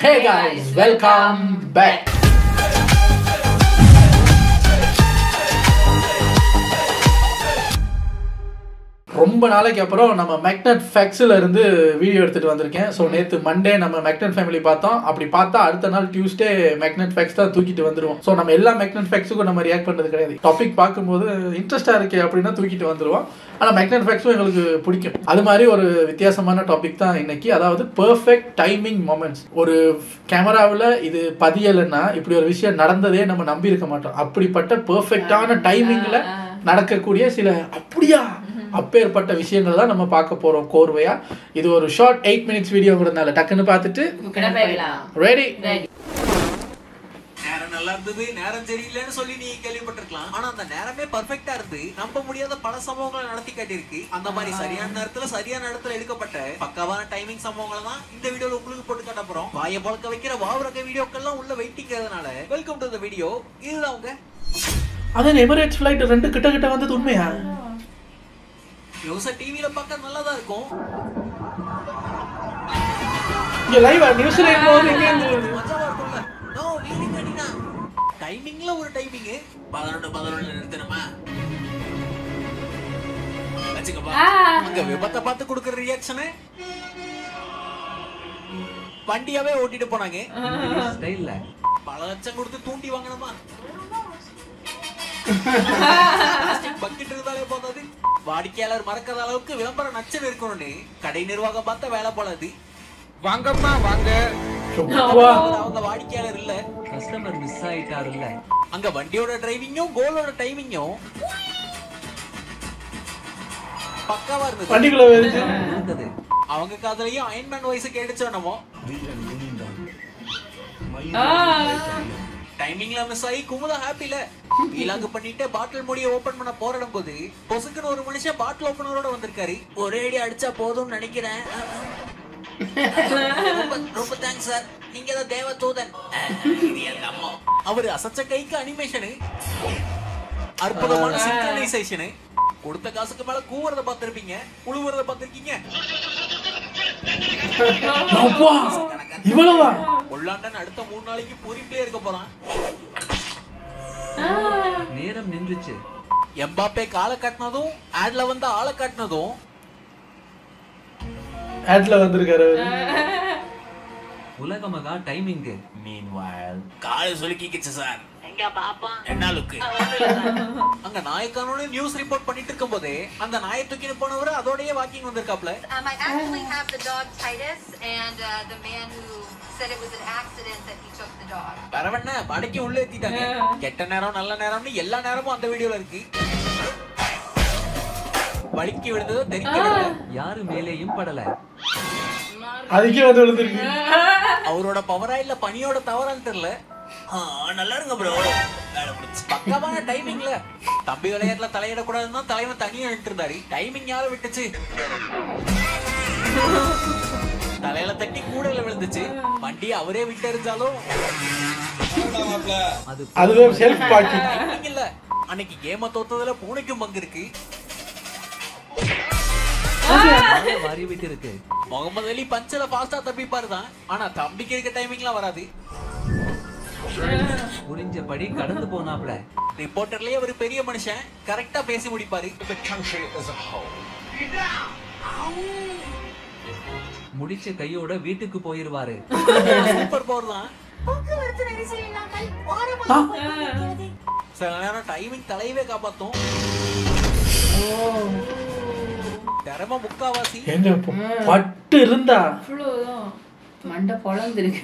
Hey guys, welcome back. ரொம்ப நாளைக்கு அப்புறம் நம்ம மேக்னெட் ஃபேக்ஸ்ல இருந்து வீடியோ எடுத்துட்டு வந்திருக்கேன். ஸோ நேற்று மண்டே நம்ம மேக்னெட் ஃபேமிலி பார்த்தோம். அப்படி பார்த்தா அடுத்த நாள் டியூஸ்டே மேக்னெட் ஃபேக்ஸ் தான் தூக்கிட்டு வந்துருவோம். ஸோ நம்ம எல்லா மேக்னெட் ஃபேக்ஸுக்கும் நம்ம ரியாக்ட் பண்ணுறது கிடையாது. டாபிக் பார்க்கும்போது இன்ட்ரெஸ்டாக இருக்கே அப்படின்னா தூக்கிட்டு வந்துருவோம். ஆனால் மேக்னெட் ஃபேக்ஸும் எங்களுக்கு பிடிக்கும். அது மாதிரி ஒரு வித்தியாசமான டாபிக் தான் இன்னைக்கு. அதாவது பெர்ஃபெக்ட் டைமிங் மொமெண்ட்ஸ். ஒரு கேமராவில் இது பதியலைன்னா இப்படி ஒரு விஷயம் நடந்ததே நம்ம நம்பி இருக்க மாட்டோம். அப்படிப்பட்ட பெர்ஃபெக்டான டைமிங்கில் நடக்கக்கூடிய சில அப்படியா அப்பேற்பட்ட விஷயங்கள் தான் நம்ம பார்க்க போறோம் கோர்வையா. இது ஒரு ஷார்ட் 8 minutes வீடியோங்கிறதுனால டக்குன்னு பார்த்துட்டு ரெடி. நேரம் நல்லா இருந்தது, நேரம் சரியில்லைன்னு சொல்லி நீ கேள்விப்பட்டிருக்கலாம். ஆனா அந்த நேரமே பர்ஃபெக்டா இருந்து நம்ப முடியாத பல சம்பவங்களை நடத்தி காட்டியிருக்கு. அந்த மாதிரி சரியான நேரத்துல சரியான இடத்துல எடுக்கப்பட்ட பக்காவான டைமிங் சம்பவங்களை தான் இந்த வீடியோல உங்களுக்கு போட்டு காட்ட போறோம். வாயை பழக்க வைக்கிற வாவுறக்க வீடியோக்கெல்லாம் உள்ள வெயிட்டிங்கிறதுனால வெல்கம் டு தி வீடியோ. இதுதான் அவங்க அதான் எமிரேட்ஸ் ஃப்ளைட் 2 கிட்ட வந்தது உண்மையா? நியூஸை டிவில பார்க்க நல்லா தான் இருக்கும். இங்க லைவா நியூஸ்ல போறது எங்க இருந்து மஜாவா இருக்கும்ல. நோ வீலிங் அடினா டைமிங்ல ஒரு டைமிங் 11 நிறுத்தணுமா அச்சுக்கப்பா. அங்க விபத்தை பார்த்து கொடுக்குற ரியாக்ஷனு வண்டியாவே ஓட்டிட்டு போனாங்க. ஸ்டைல்ல பல லட்சம் கொடுத்து தூண்டி வாங்கணுமா? பக்கெட் இருந்தாலே போதாது, வாடிக்கையாளர் மறக்காத அளவுக்கு விளம்பரம் நச்சல் இருக்கணும்னு கடை நிர்வாகம் பார்த்த வேலை போலது. வாங்கம்மா வாங்க. அவங்க வாடிக்கையாளர் இல்ல, கஸ்டமர் மிஸ் ஆயிட்டாரு இல்ல. அங்க வண்டியோட டிரைவிங்கும் கோலோட டைமிங்கும் பக்காவா இருந்தது. வண்டிக்குள்ள இருந்தது. அவங்க காதலையும் அயன்மேன் வாய்ஸ் கேட்டுச்சோ என்னமோ. டைமிங்ல மிஸ் ஆகி குமுதா ஹாப்பில வீலாக் பண்ணிட்டு பாட்டில் மூடிய ஓபன் பண்ண போறடும் போது பொசுக்குன்னு ஒரு மனுஷன் பாட்டில் ஓபனரோட வந்திருக்காரு. ஒரே அடி அடிச்சா போதும்னு நினைக்கிறேன். ரொம்ப தேங்க்ஸ் சார், நீங்க தான் தேவ தூதன். அவரு அசச்ச கைக்கு அனிமேஷனு, அற்புதமான சிங்க்ரனைசேஷனு. கொடுத்த காசுக்கு மேல கூவுறத பார்த்திருப்பீங்க, உழுவுறத பார்த்திருக்கீங்க. இவ்வளவா? உள்ளாண்டன் அடுத்த 3 நாளைக்கு பொறிப்பிலே இருக்க போறான். நேரம் நின்றுச்சு. எம்பாப்பே காலை காட்டினதும் ஆட்ல வந்து ஆளை காட்டினதும் ஆட்ல வந்திருக்காரு. உலகமகா டைமிங். மீன்வைல் காலை சுலுக்கிக்கிச்சு சார். எங்க பாப்பா என்ன லுக்? அங்க நாயக்கானோட நியூஸ் ரிப்போர்ட் பண்ணிட்டு இருக்கும்போதே அந்த நாயை தூக்கிட்டு போனவரு அதோடயே walking வந்திருக்காப்ல. I actually have the dog Titus and the man who said it was an accident that he took the dog. பரவண்ண படைக்கு உள்ள ஏத்திட்டாங்க. கெட்ட நேரம் நல்ல நேரம்னு எல்லா நேரமும் அந்த வீடியோல இருக்கு. வலிக்கு விழுந்ததோ தெரிக்கல, யாரு மேலேயும் படல. அதுக்கே வந்து விழுந்திருக்கு. அவரோட பவரா இல்ல பனியோட தவறான்னு தெரியல. நல்லா இருங்க ப்ரோ. பக்காவான டைமிங்ல தம்பி விளையாட்டுல தலையிடக்கூடாதுன்னா தலைவன் தனியா நின்று இருந்தாரு. டைமிங் யார விட்டுச்சு? தலையில தட்டி கூடையில விழுந்துச்சு. வண்டி அவரே விட்டு எறிஞ்சாலும் அதுவே செல்ஃப் பார்க்கிங். டைமிங் இல்ல. அன்னைக்கு கேம தோத்ததுல பூனைக்கும் பங்கு இருக்கு. வாரி விட்டு இருக்கு. முகமது அலி பஞ்சல ஃபாஸ்டா தப்பிப்பாரு தான், ஆனா தம்பிக்கு இருக்க டைமிங்லாம் வராது. புரிஞ்சபடி கடந்து போனாப்ல. ரிப்போர்ட்டர்லயே ஒரு பெரிய மனுஷன் கரெக்டா பேசி முடிப்பாரு. முடிச்ச கையோட வீட்டுக்கு போயிருவாரு. சூப்பர் பவர் தான். சில நேரம் டைமிங் தலையவே காப்பாத்தும். திறமை முக்காவாசி. எங்க பட்டு இருந்தா மண்டை பொழந்திருக்கு.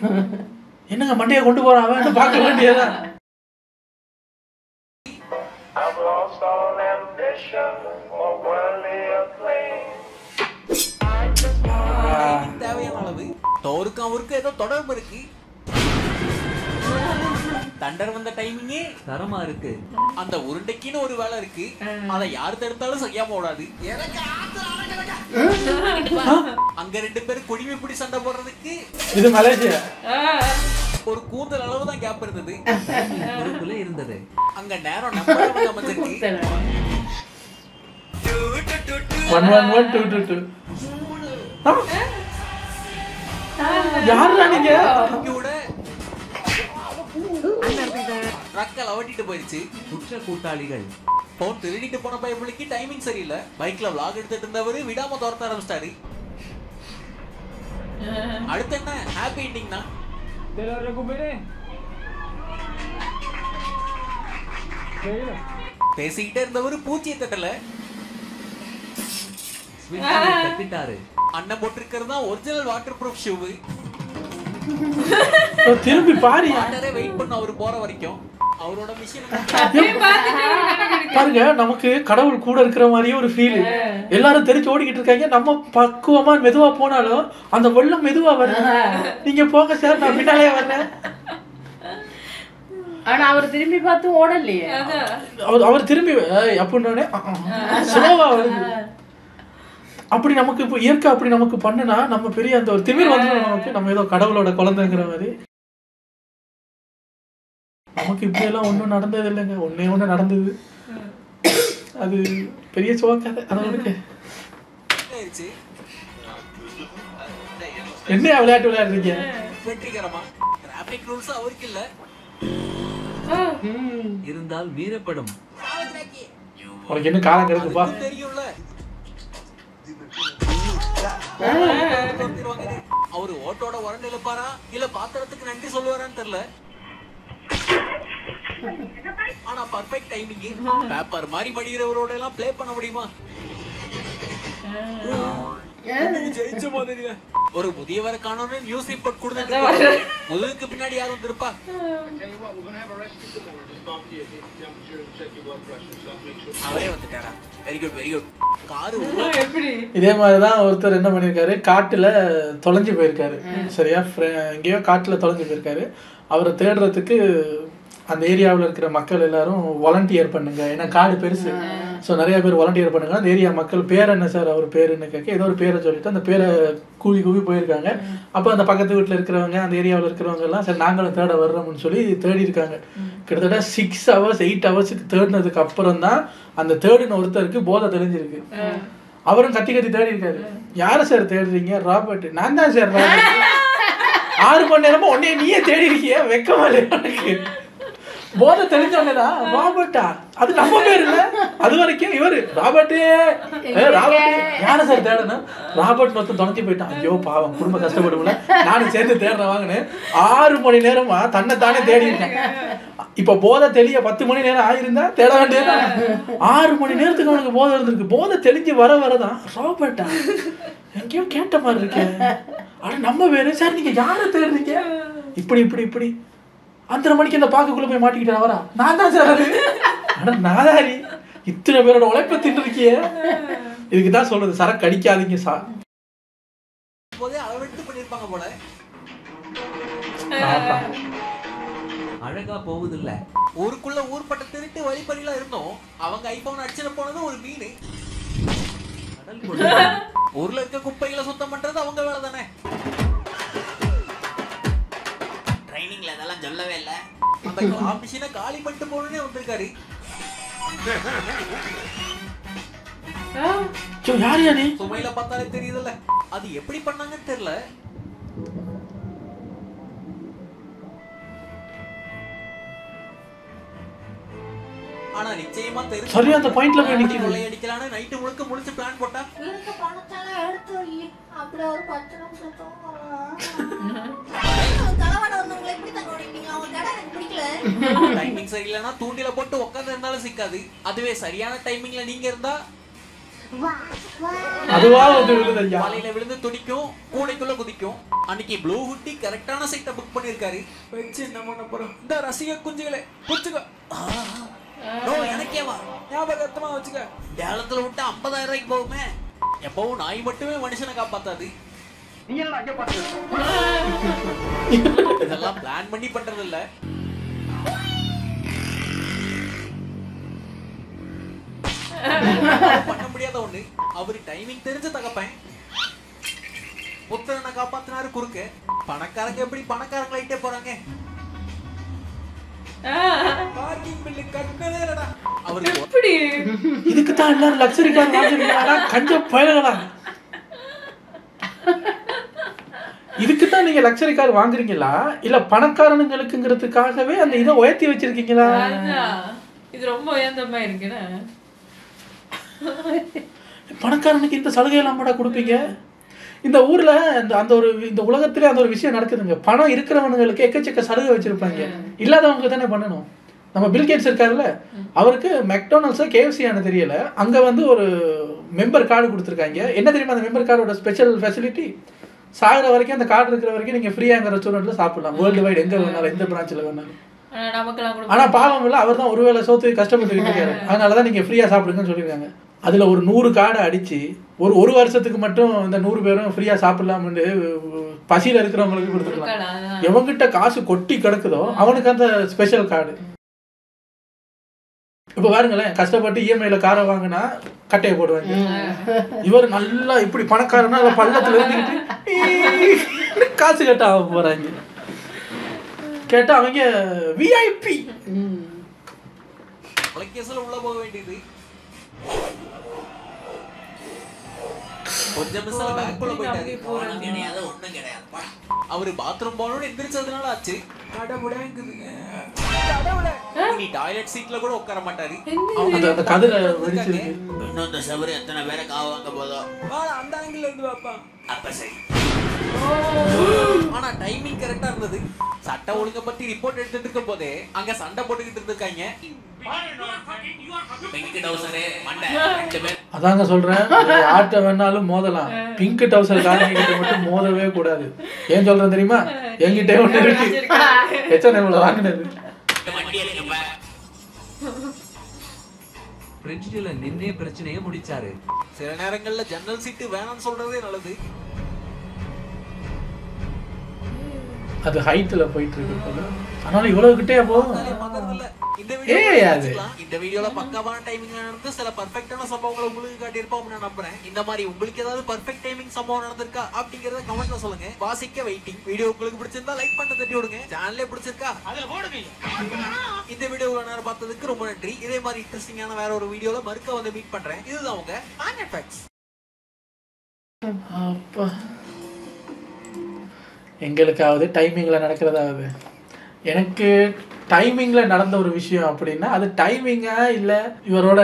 என்னங்க மண்டையை கொண்டு போறான் அவன் பார்க்க வேண்டியதா? தேவையான அளவு தோருக்கும் அவருக்கும் ஏதோ தொடர்பு இருக்கு. தண்டர் வந்த டைமிங்கே தரமா இருக்கு. அந்த உருண்டைக்குன்னு ஒரு வேலை இருக்கு, அதை யாரு தடுத்தாலும் செய்யாம ஓடாது. அங்க 2 பேரும் குடிமை பிடி சண்டை போடுறதுக்கு இது மலேசியா. ஒரு கூந்தல் அளவு தான் கேப் இருந்தது. இருந்தது அங்க நேரம் நம்ம அமைச்சிருக்கு. 111 222 யாருடா நீங்க? கவட்டிட்டு போயிருச்சு. குற்ற கூட்டாளிகள் போன் திருடிட்டு போன பைபிளுக்கு டைமிங் சரியில்லை. பைக்ல vlog எடுத்துட்டு இருந்தவரு விடாம துரத்த ஆரம்பிச்சிட்டாரு. அடுத்து என்ன ஹாப்பி எண்டிங் தான். பேசிக்கிட்டே இருந்தவரு பூச்சியை தட்டல, தட்டிட்டாரு. அண்ணன் போட்டிருக்கிறது தான் ஒரிஜினல் வாட்டர் ப்ரூஃப் ஷூ. திரும்பி பாரு, வாட்டரே வெயிட் பண்ண அவரு போற வரைக்கும். அவரோட மிஷின் பாருங்க, நமக்கு கடவுள் கூட இருக்கிற மாதிரியே ஒரு ஃபீல். எல்லாரும் தெரிஞ்சு ஓடிக்கிட்டு இருக்காங்க, நம்ம பக்குவமா மெதுவா போனாலும் அந்த வெள்ளம் மெதுவா வருது. நீங்க போக சார், நான் பின்னாலே வரேன். ஆனா அவர் திரும்பி பார்த்து ஓடலையே. அவர் திரும்பி அப்படின்னே ஸ்லோவா வருது. அப்படி நமக்கு இப்போ இயற்கை அப்படி நமக்கு பண்ணுனா நம்ம பெரிய அந்த ஒரு திமிர் வந்து நமக்கு, நம்ம ஏதோ கடவுளோட குழந்தைங்கிற மாதிரி. நமக்கு இப்படி எல்லாம் ஒன்றும் நடந்தது இல்லைங்க. ஒண்ணு நடந்தது, அது பெரிய சோக்காது. அதோட என்ன விளையாட்டு விளையாடுறீங்க? வெற்றிகரமா டிராபிக் ரூல்ஸ் அவருக்கு இல்ல இருந்தால் மீறப்படும். உனக்கு என்ன காலம் கிடக்குப்பா? தெரியும்ல, அவரு ஓட்டோட உரண்டு எழுப்பாரா இல்ல பாத்திரத்துக்கு நன்றி சொல்லுவாரான்னு தெரியல. ஆனா பர்ஃபெக்ட் டைமிங். பேப்பர் மாதிரி படிக்கிறவரோட எல்லாம் ப்ளே பண்ண முடியுமா? ஜெயிச்ச மாதிரி. ஒரு முதியவரை காணோன்னு நியூஸ் ரிப்போர்ட் கொடுத்து முதலுக்கு பின்னாடி யாரும் திருப்பா. அவரே வந்துட்டாரா? Very good very good. Car இதே மாதிரிதான் ஒருத்தர் என்ன பண்ணிருக்காரு, காட்டுல தொலைஞ்சு போயிருக்காரு. சரியா, எங்கேயோ காட்டுல தொலைஞ்சு போயிருக்காரு. அவரை தேடுறதுக்கு அந்த ஏரியாவில் இருக்கிற மக்கள் எல்லாரும் வாலண்டியர் பண்ணுங்க, ஏன்னா காடு பெருசு. ஸோ நிறைய பேர் வாலண்டியர் பண்ணுங்க. அந்த ஏரியா மக்கள் பேர் என்ன சார், அவர் பேர் என்ன கேட்க ஏதோ ஒரு பேரை சொல்லிட்டு அந்த பேரை கூவி போயிருக்காங்க. அப்போ அந்த பக்கத்து வீட்டில் இருக்கிறவங்க, அந்த ஏரியாவில் இருக்கிறவங்க எல்லாம் சரி நாங்களும் தேட வர்றோம்னு சொல்லி தேடி இருக்காங்க. கிட்டத்தட்ட 6 hours 8 hours தேடினதுக்கு அப்புறம் தான் அந்த தேடின ஒருத்தருக்கு போதை தெளிஞ்சிருக்கு. அவரும் கத்தி தேடி இருக்காரு. யாரை சார் தேடுறீங்க? ராபர்ட். நான் தான் சார் ராபர்ட். 6 மணி நேரமா உடனே நீயே தேடி இருக்கிய, வெக்கமா இல்லை எனக்கு? போதை தெரிஞ்சவங்கடா ராபர்ட்டா, அது நம்ம பேர் இல்ல. அது வரைக்கும் இவரு ராபர்ட்டே யார சார் தேடணும்? ராபர்ட் ஒருத்தன் தொலைஞ்சு போயிட்டான். ஐயோ பாவம், குடும்ப கஷ்டப்படும்ல, நானும் சேர்ந்து தேடுறேன் வாங்கினு 6 மணி நேரமா தன்னை தானே தேடி இருக்கேன். இப்ப போதை தெளிய 10 மணி நேரம் ஆயிருந்தா தேட வேண்டியதா? 6 மணி நேரத்துக்கு அவனுக்கு போதை இருந்திருக்கு. போதை தெளிஞ்சு வரதான் ராபர்ட்டா எங்கேயோ கேட்ட மாதிரி இருக்கேன். ஆனா நம்ம பேரு சார், நீங்க யார தேடுறீங்க? இப்படி இப்படி இப்படி 5:30 மணிக்கு அந்த பாக்குக்குள்ள போய் மாட்டிக்கிட்டேன். அவரா? நான் தான் சார். ஆனா நாதாரி, இத்தனை பேரோட உழைப்ப தின்னுருக்கிய. இதுக்கு தான் சொல்றது, சரக்கு அடிக்காதீங்க சார். போதே அளவெடுத்து பண்ணிருப்பாங்க போல. அழகா போகுது இல்ல. ஊருக்குள்ள ஊர்பட்ட திருட்டு வழிப்பறிலாம் இருந்தோம். அவங்க ஐபோன் அடிச்சுட்டு போனது ஒரு மீன். ஊர்ல இருக்க குப்பைகளை சுத்தம் பண்றது அவங்க வேலை தானே. ட்ரைனிங்ல அதெல்லாம் சொல்லவே இல்ல. அந்த மிஷினை காலி பண்ணிட்டு போனே வந்திருக்காரு. யார் யாரு சுமையில பார்த்தாலே தெரியுதுல்ல, அது எப்படி பண்ணாங்கன்னு தெரியல. ஆனா நிச்சயமா தெரியும். சரியா அந்த பாயிண்ட்ல போய் நிக்குது. கொள்ளை அடிக்கலாம்னு நைட் முழுக்க முழிச்சு பிளான் போட்டா இருக்க பணத்தால எடுத்து வை. அப்படியே ஒரு 10 நிமிஷம் தூங்கலாம். தலைவட வந்தவங்களை எப்படி தங்க விடுவீங்க? அவங்க கடை எனக்கு பிடிக்கல. டைமிங் சரியில்லைன்னா தூண்டில போட்டு உட்கார்ந்து இருந்தாலும் சிக்காது. அதுவே சரியான டைமிங்ல நீங்க இருந்தா அதுவா வந்து விழுதையா, வலையில விழுந்து துடிக்கும், கூடைக்குள்ள குதிக்கும். அன்னைக்கு ப்ளூ ஹுட்டி கரெக்டான சைட்டை புக் பண்ணிருக்காரு. வச்சு என்ன பண்ண போறோம்? இந்த ரசிக குஞ்சுகளே புடிச்சுக்க. எனக்கேவா ஞாபகத்தமா வச்சுக்க. ஏலத்துல விட்டு 50,000 ரூபாய்க்கு போகுமே. எப்பவும் நாய் மட்டுமே மனுஷனை காப்பாத்தாது. இதெல்லாம் பிளான் பண்ணி பண்றது இல்ல. பண்ண முடியாத ஒண்ணு. அவரு டைமிங் தெரிஞ்ச தகப்பேன். புத்திரனை காப்பாத்தினாரு குறுக்கு. பணக்காரங்க எப்படி பணக்காரங்களைட்டே போறாங்க? பார்க்கிங் பில்லு கட்டவே இல்லடா. அவரு எப்படி இதுக்கு தான் எல்லாரும் லக்ஸரி கார் வாங்குறீங்களா? கஞ்ச பயலடா. இதுக்கு தான் நீங்க லக்ஸரி கார் வாங்குறீங்களா இல்ல பணக்காரனுங்களுக்குங்கிறதுக்காகவே அந்த இதை உயர்த்தி வச்சிருக்கீங்களா? இது ரொம்ப உயர்ந்தமா இருக்குன்னா பணக்காரனுக்கு இந்த சலுகை இல்லாமடா கொடுப்பீங்க? இந்த ஊர்ல அந்த ஒரு இந்த உலகத்திலே அந்த ஒரு விஷயம் நடக்குதுங்க. பணம் இருக்கிறவனுங்களுக்கு எக்கச்சக்க சலுகை வச்சிருப்பாங்க, இல்லாதவங்க தானே பண்ணணும். நம்ம பில்கேட்ஸ் இருக்காருல்ல, அவருக்கு மெக்டானல்ஸா கேஎஃப்சியான தெரியல, அங்க வந்து ஒரு மெம்பர் கார்டு கொடுத்துருக்காங்க. என்ன தெரியுமா அந்த மெம்பர் கார்டோட ஸ்பெஷல் ஃபெசிலிட்டி? சாகிற வரைக்கும் அந்த கார்டு இருக்கிற வரைக்கும் நீங்க ஃப்ரீயா அங்கே ரெஸ்டாரண்ட்ல சாப்பிடலாம், வேர்ல்டு வைடு எங்க வேணாலும், எந்த பிரான்ச்சில் வேணாலும். ஆனா பாவம் இல்லை, அவர் தான் ஒருவேளை சோத்து கஷ்டப்பட்டு இருக்காரு, அதனாலதான் நீங்க ஃப்ரீயா சாப்பிடுங்கன்னு சொல்லியிருக்காங்க. அதுல ஒரு 100 கார்டை அடிச்சு ஒரு வருஷத்துக்கு மட்டும் இந்த 100 பேரும் ஃப்ரீயா சாப்பிடலாம்னு பசியில இருக்கிறவங்களுக்கு கொடுத்துருக்கலாம். எவங்கிட்ட காசு கொட்டி கிடக்குதோ அவனுக்கு அந்த ஸ்பெஷல் கார்டு. இப்ப பாருங்களேன், கஷ்டப்பட்டு இஎம்ஐல காரை வாங்கினா கட்டையை போடுவாங்க. இவர் நல்லா இப்படி பணக்காரனா பள்ளத்துல இருந்துக்கிட்டு காசு கட்ட ஆக போறாங்க. கேட்டா அவங்க விஐபி. கேஸ்ல உள்ள போக வேண்டியது கொஞ்சம் மிஸ்ல பேக் போல போயிட்டாரு. கிடையாது, ஒண்ணும் கிடையாது. அவரு பாத்ரூம் போகணும்னு எந்திரிச்சதுனால ஆச்சு. கடவுடேங்குதுங்க, கடவுளே. நீ டாய்லெட் சீட்ல கூட உட்கார மாட்டாரு. அந்த கதிரை வெடிச்சிருக்கு. இன்னும் இந்த சவரு எத்தனை பேரை காவாங்க போதோ. அந்த ஆங்கிள் இருந்து பாப்பா. அப்ப சரி. ஆனா டைமிங் கரெக்டா இருந்தது. சட்டை ஒழுங்க பத்தி ரிப்போர்ட் எடுத்துட்டு இருக்கும் போதே அங்க சண்டை போட்டுக்கிட்டு இருந்திருக்காங்க. அதாங்க சொல்றேன், யார்கிட்ட வேணாலும் மோதலாம், பிங்க் டவுசர் காரங்கிட்ட மட்டும் மோதவே கூடாது. ஏன் சொல்றேன் தெரியுமா? என்கிட்ட ஒண்ணு இருக்கு, எத்தனை வாங்கினது. பிரிட்ஜ்ல நின்னே பிரச்சனையை முடிச்சாரு. சில நேரங்கள்ல ஜன்னல் சீட்டு வேணாம்னு சொல்றதே நல்லது. அது ஹைட்ல போயிட்டு இருக்கு, அதனால இவ்வளவு கிட்டே போகும். இந்த வீடியோல பக்காவான டைமிங்ல நடந்து சில பர்ஃபெக்ட்டான சம்பவங்களை உங்களுக்கு காட்டியிருப்போம் நான் நம்புறேன். இந்த மாதிரி உங்களுக்கு ஏதாவது பர்ஃபெக்ட் டைமிங் சம்பவம் நடந்திருக்கா அப்படிங்கறத கமெண்ட்ல சொல்லுங்க. வாசிக்க வெயிட்டிங். வீடியோ உங்களுக்கு பிடிச்சிருந்தா லைக் பண்ண தட்டி விடுங்க. சேனலே பிடிச்சிருக்கா அதுல போடுங்க. இந்த வீடியோவை நேரம் பார்த்ததுக்கு ரொம்ப நன்றி. இதே மாதிரி இன்ட்ரெஸ்டிங்கான வேற ஒரு வீடியோல மறுக்க வந்து மீட் பண்றேன். இதுதான் உங்க மேக்னெட் ஃபேக்ட்ஸ். அப்பா, எங்களுக்காவது டைமிங்கில் நடக்கிறதாவது. எனக்கு டைமிங்கில் நடந்த ஒரு விஷயம் அப்படின்னா அது டைமிங்கா இல்லை இவரோட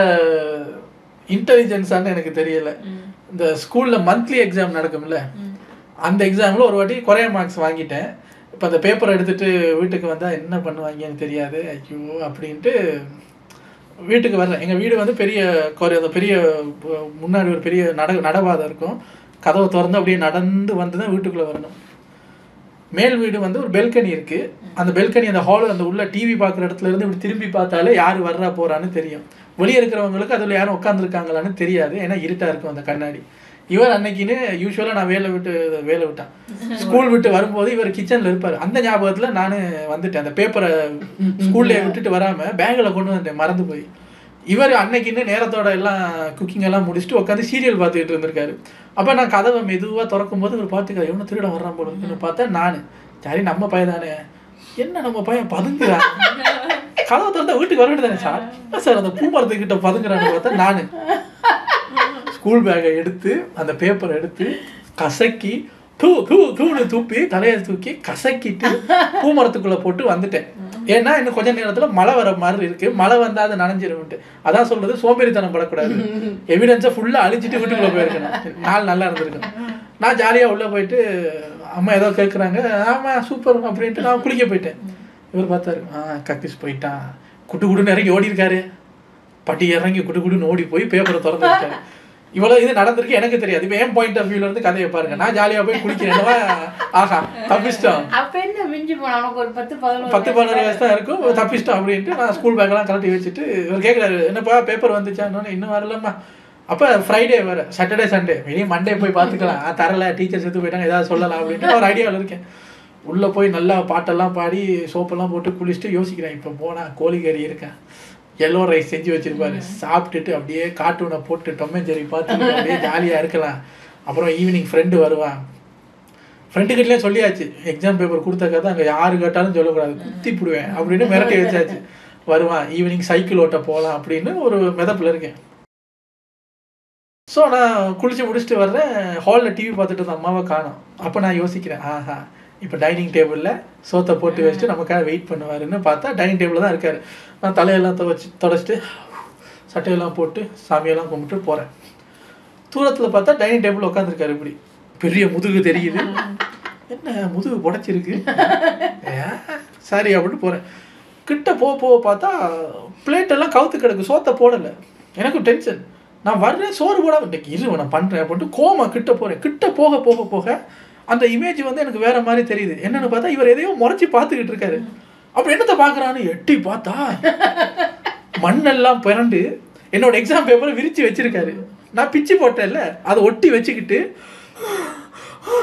இன்டெலிஜென்ஸான்னு எனக்கு தெரியலை. இந்த ஸ்கூலில் மந்த்லி எக்ஸாம் நடக்கும்ல, அந்த எக்ஸாமில் ஒரு வாட்டி குறைய மார்க்ஸ் வாங்கிட்டேன். இப்போ அந்த பேப்பரை எடுத்துகிட்டு வீட்டுக்கு வந்தால் என்ன பண்ணுவாங்கன்னு தெரியாது, ஐயோ அப்படின்ட்டு வீட்டுக்கு வர்றேன். எங்கள் வீடு வந்து பெரிய முன்னாடி ஒரு பெரிய நடவாதம் இருக்கும். கதவை திறந்து அப்படியே நடந்து வந்து தான் வீட்டுக்குள்ளே வரணும். மேல் வீடு வந்து ஒரு பெல்கனி இருக்குது. அந்த பெல்கனி அந்த ஹால் அந்த உள்ள டிவி பார்க்குற இடத்துல இருந்து இப்படி திரும்பி பார்த்தாலே யார் வர்றா போகிறான்னு தெரியும். வெளியே இருக்கிறவங்களுக்கு அதில் யாரும் உட்காந்துருக்காங்களான்னு தெரியாது, ஏன்னா இருட்டாக இருக்கும் அந்த கண்ணாடி. இவர் அன்னைக்குன்னு யூஸ்வலாக நான் வேலை விட்டேன் ஸ்கூல் விட்டு வரும்போது இவர் கிச்சனில் இருப்பார். அந்த ஞாபகத்தில் நான் வந்துட்டேன். அந்த பேப்பரை ஸ்கூல்லேயே விட்டுட்டு வராமல் பேக்கில் கொண்டு வந்துட்டேன், மறந்து போய். இவர் அன்னைக்குன்னு நேரத்தோட எல்லாம் குக்கிங் எல்லாம் முடிச்சுட்டு உட்காந்து சீரியல் பார்த்துக்கிட்டு இருந்திருக்காரு. அப்போ நான் கதவை மெதுவாக திறக்கும் போது இவர் பார்த்துக்காரு, எவ்வளோ திருட வர்றான் போடுன்னு பார்த்தா நான் சரி நம்ம பையன் தானே, என்ன நம்ம பையன் பதுங்குறான், கதவை திறந்தா வீட்டுக்கு வர வேண்டியதானே சார் அந்த பூ மரத்துக்கிட்ட பதுங்குறான்னு பார்த்தா நான் ஸ்கூல் பேக்கை எடுத்து அந்த பேப்பரை எடுத்து கசக்கி தூணு தூப்பி தலையை தூக்கி கசக்கிட்டு பூமரத்துக்குள்ளே போட்டு வந்துட்டேன். ஏன்னா இன்னும் கொஞ்ச நேரத்தில் மழை வர மாதிரி இருக்கு, மழை வந்தால் அது நனைஞ்சிரும்ட்டு. அதான் சொல்றது, சோம்பேறித்தனம் படக்கூடாது. எவிடன்ஸை ஃபுல்லாக அழிச்சிட்டு வீட்டுக்குள்ளே போயிருக்கணும், நாள் நல்லா இருந்திருக்கணும். நான் ஜாலியாக உள்ளே போயிட்டு அம்மா ஏதோ கேட்குறாங்க, ஆமாம் சூப்பர் அப்படின்ட்டு நான் குளிக்க போயிட்டேன். இவர் பார்த்தாரு, கக்கிஸ் போயிட்டான், குட்டுன்னு இறங்கி ஓடி இருக்காரு. பட்டி இறங்கி குட்டுன்னு ஓடி போய் பேப்பரை திறந்து வச்சாரு. இவ்வளோ இது நடந்திருக்கு எனக்கு தெரியாது. இப்போ என் பாயிண்ட் ஆஃப் வியூல இருந்து கதையை பாருங்க. நான் ஜாலியாக போய் குளிக்கிறேன்வா, ஆஹா தப்பிச்சிட்டோம். அப்ப என்ன மிஞ்சி போனா ஒரு 10-11 வயசு தான் இருக்கும், தப்பிச்சிட்டோம் அப்படின்ட்டு நான் ஸ்கூல் பேக்கெல்லாம் கலட்டி வச்சுட்டு இவர் கேட்குறாரு, என்னப்பா பேப்பர் வந்துச்சான்னு. இன்னும் வரலம்மா. அப்போ ஃப்ரைடே வேறு, சாட்டர்டே சண்டே, வெளியே மண்டே போய் பார்த்துக்கலாம், தரல டீச்சர் செத்து போயிட்டாங்க ஏதாவது சொல்லலாம் அப்படின்ட்டு ஒரு ஐடியாவில் இருக்கேன். உள்ளே போய் நல்லா பாட்டெல்லாம் பாடி சோப்பெல்லாம் போட்டு குளிச்சுட்டு யோசிக்கிறேன், இப்போ போனால் கோழிக்கறி இருக்கேன், எல்லோ ரைஸ் செஞ்சு வச்சிருப்பாரு, சாப்பிட்டுட்டு அப்படியே கார்ட்டூனை போட்டு டொம் அண்ட் ஜெர்ரி பார்த்துட்டு அப்படியே ஜாலியாக இருக்கலாம். அப்புறம் ஈவினிங் ஃப்ரெண்டு வருவான். ஃப்ரெண்டுக்கிட்டே சொல்லியாச்சு, எக்ஸாம் பேப்பர் கொடுத்தக்காதான் அங்கே யாரு கேட்டாலும் சொல்லக்கூடாது, குத்தி போடுவேன் அப்படின்னு மிரட்டி வச்சாச்சு. வருவான், ஈவினிங் சைக்கிள் ஓட்ட போகலாம் அப்படின்னு ஒரு மிதப்பில் இருக்கேன். ஸோ நான் குளிச்சு முடிச்சுட்டு வர்றேன், ஹாலில் டிவி பார்த்துட்டு இருந்த அம்மாவை காணோம். அப்போ நான் யோசிக்கிறேன், ஆஹா இப்போ டைனிங் டேபிளில் சோத்தை போட்டு வச்சுட்டு நமக்காக வெயிட் பண்ணுவாருன்னு பார்த்தா டைனிங் டேபிளில் தான் இருக்கார். நான் தலையெல்லாம் தொடச்சிட்டு சட்டையெல்லாம் போட்டு சாமியெல்லாம் கும்பிட்டு போகிறேன். தூரத்தில் பார்த்தா டைனிங் டேபிள் உட்காந்துருக்காரு. இப்படி பெரிய முதுகு தெரியுது. என்ன முதுகு புடைச்சிருக்கு சாரி அப்படின்னு போகிறேன். கிட்ட போக பார்த்தா பிளேட்டெல்லாம் கவுத்து கிடக்கு, சோத்தை போடலை. எனக்கு டென்ஷன். நான் வர்றேன் சோறு போடாமல் இன்னைக்கு இரு நான் பண்ணுறேன் அப்படின்ட்டு கோமா கிட்ட போகிறேன். கிட்ட போக அந்த இமேஜ் வந்து எனக்கு வேற மாதிரி தெரியுது. என்னன்னு பார்த்தா இவர் எதையோ முறைச்சி பார்த்துக்கிட்டு இருக்காரு. அப்படி என்னத்தை பார்க்குறான்னு எட்டி பார்த்தா மண்ணெல்லாம் பிறண்டு என்னோட எக்ஸாம் பேப்பரை விரித்து வச்சிருக்காரு. நான் பிச்சு போட்டேன்ல அதை ஒட்டி வச்சுக்கிட்டு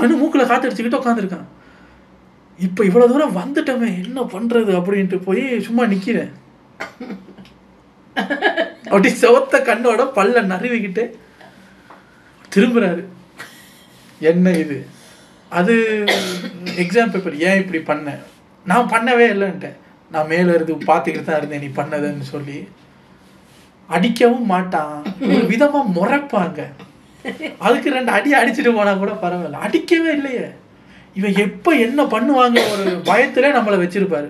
இன்னும் மூக்கில் காத்தடிச்சுக்கிட்டு உட்காந்துருக்கான். இப்போ இவ்வளோ தூரம் வந்துட்டோமே என்ன பண்ணுறது அப்படின்ட்டு போய் சும்மா நிற்கிறேன். அப்படி செவத்த கண்ணோட பல்ல நறுவிக்கிட்டு திரும்புறாரு. என்ன இது? அது எக்ஸாம் பேப்பர். ஏன் இப்படி பண்ண? நான் பண்ணவே இல்லைன்ட்டேன். நான் மேலே இருந்து பார்த்துக்கிட்டு தான் இருந்தேன் நீ பண்ணதுன்னு சொல்லி. அடிக்கவும் மாட்டான், ஒரு விதமாக முறைப்பாங்க. அதுக்கு 2 அடி அடிச்சுட்டு போனால் கூட பரவாயில்ல, அடிக்கவே இல்லையே. இவன் எப்போ என்ன பண்ணுவாங்க ஒரு பயத்திலே நம்மளை வச்சிருப்பாரு.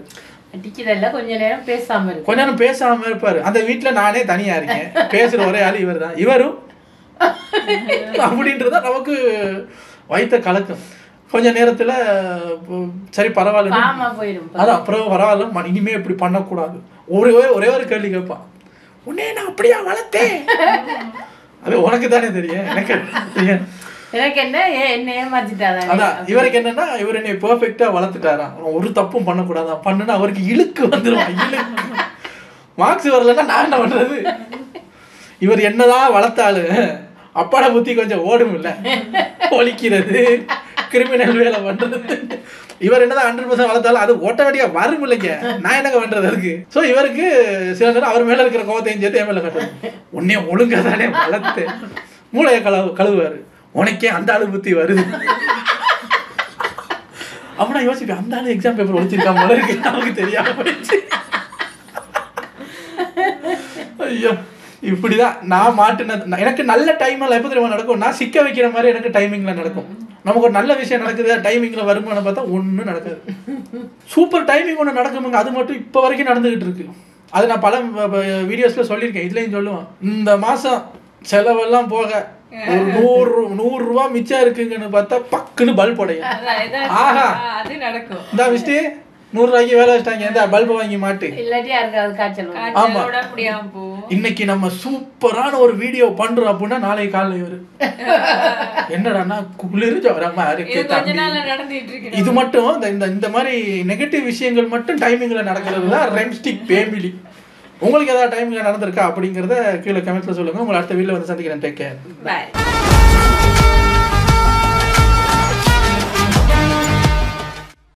அடிக்கிறதில்ல, கொஞ்ச நேரம் பேசாமல் இருப்பாரு. அந்த வீட்டில் நானே தனியாக இருக்கேன், பேசுகிற ஒரே ஆள் இவர் தான். இவரும் அப்படின்றத நமக்கு வைத்த கலக்கம். கொஞ்ச நேரத்தில் சரி பரவாயில்ல, அதான் அப்புறம் பரவாயில்ல, இனிமே இப்படி பண்ணக்கூடாது. ஒரே ஒரு கேள்வி கேட்பான், உன்னே நான் அப்படியா வளர்த்தேன்? அது உனக்கு தானே தெரியும், எனக்கு என்ன என்ன ஏமாத்திட்டாரா? அதான் இவருக்கு என்னன்னா, இவர் என்னை பெர்ஃபெக்டா வளர்த்துட்டாராம். ஒரு தப்பும் பண்ணக்கூடாதான். பண்ணுன்னா அவருக்கு இழுக்கு வந்துடும். மார்க்ஸ் வரலன்னா நான் என்ன பண்றது? இவர் என்னதான் வளர்த்தாலும் அப்பாட புத்தி கொஞ்சம் ஓடும் இல்லை, ஒழிக்கிறது, கிரிமினல் வேலை பண்றது. இவர் என்னதான் 100% வளர்த்தாலும் அது ஓட்டோமேட்டிக்கா வரும் இல்லைங்க. நான் என்னங்க பண்றது அதுக்கு? ஸோ இவருக்கு சில நேரம் அவர் மேல இருக்கிற கோவத்தையும் சேர்த்து என் மேல கட்டுறது. உன்னே ஒழுங்கா தானே வளர்த்து மூளையை கழுவுவாரு. உனக்கே அந்த ஆளு புத்தி வருது. அப்ப நான் யோசிப்பேன், அந்த ஆளு எக்ஸாம் பேப்பர் ஒழிச்சிருக்காம போல இருக்கு, நமக்கு தெரியாம போயிடுச்சு. ஐயோ, இப்படிதான் நான் மாட்டினது. எனக்கு நல்ல டைம்ல எப்போ தெரியுமா நடக்கும்? நான் சிக்க வைக்கிற மாதிரி எனக்கு டைமிங்ல நடக்கும். நமக்கு ஒரு நல்ல விஷயம் நடக்குது, டைமிங்ல வருமானு பார்த்தா ஒன்றும் நடக்காது. சூப்பர் டைமிங் ஒன்று நடக்குமுங்க, அது மட்டும் இப்போ வரைக்கும் நடந்துகிட்டு இருக்கு. அது நான் பல வீடியோஸ்ல சொல்லியிருக்கேன், இதுலயும் சொல்லுவேன். இந்த மாசம் செலவெல்லாம் போக ஒரு 100 ரூபா மிச்சம் இருக்குங்கன்னு பார்த்தா பக்குன்னு பல்ப் உடையும். ஆஹா, அது நடக்கும். இந்த மிஸ்டி 100 ரூபாய்க்கு வேலை வச்சிட்டாங்க, எந்த பல்பை வாங்கி மாட்டு. ஆமா, இன்னைக்கு நம்ம சூப்பரான ஒரு வீடியோ பண்றோம் அப்படின்னா நாளைக்கு காலையில் இவரு என்னடான்னா குளிர் ஜோரமா இருக்கு. இது மட்டும் இந்த மாதிரி நெகட்டிவ் விஷயங்கள் மட்டும் டைமிங்ல நடக்கிறது தான் ரெம்ஸ்டிக் ஃபேமிலி. உங்களுக்கு ஏதாவது டைமிங்ல நடந்திருக்கா அப்படிங்கறத கீழே கமெண்ட்ஸ்ல சொல்லுங்க. உங்களை அடுத்த வீடியோல வந்து சந்திக்கிறேன். Take care, by.